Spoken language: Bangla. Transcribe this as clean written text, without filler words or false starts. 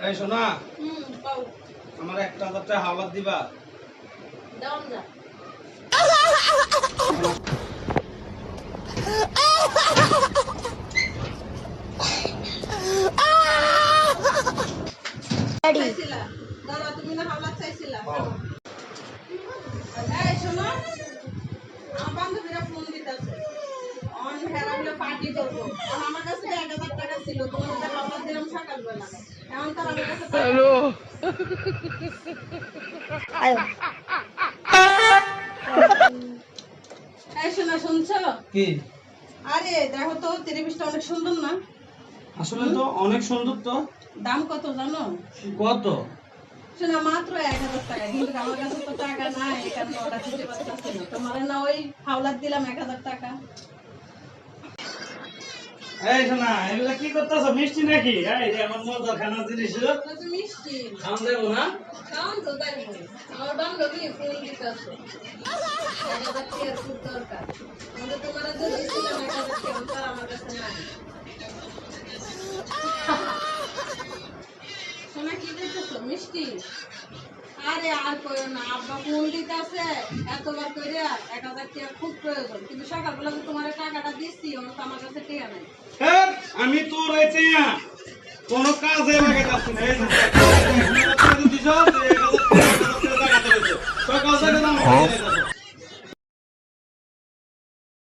এই শোনা, পাও আমার 1000 টাকা হাওলাত দিবা। দাও না চাইছিলা দাঁড়া তুমি না হাওলা চাইছিলা এই শোনো আমার বান্ধবীরা ফোন দিতেছে অন হেরাবলে পার্টি করব আর আমার কাছে 1000 টাকা ছিল তোমাদের হাওলা দিলাম সকালবেলা এখন তার আমার কাছে হ্যালো আয়ো এই শোনা শুনছো কি? আরে দেখো তো টেলিভিশনটা অনেক সুন্দর না আসলে তো অনেক সুন্দর তো। দাম কত জানো কত? শোনা মাত্র 1000 টাকা কিন্তু আমার কাছে তো টাকা নাই এই কারণে ওটা দিতে পারতেছি না তোমার না ওই হাওলাত দিলাম 1000 টাকা এই শোনা, এগুলা কি করতেছ? মিষ্টি নাকি? এই যে আমার মজার খানা জিনিস কত মিষ্টি খাওয়া যাবো না? কারণ তো তাই আমার বান্ধবী ফোন দিতেছে 1000 টাকা খুব দরকার আমাদের তোমার তো দিছিলাম 1000 টাকা তার আমার কাছে নাই শোনা কি দিতেছো মিষ্টি আরে আর কইও না আব্বা ফোন দিতেছে এতবার কইরা 1000 টাকা খুব প্রয়োজন কিন্তু সকালবেলা তো তোমার টাকাটা দিছি আমার কাছে টাকা নাই হ্যাঁ, আমি তোর হইছে না কোন কাজে লাগাইতাছি না। এই যে দিছ, 1000 টাকা টাকা দিয়েছে। সকাল থেকে দাম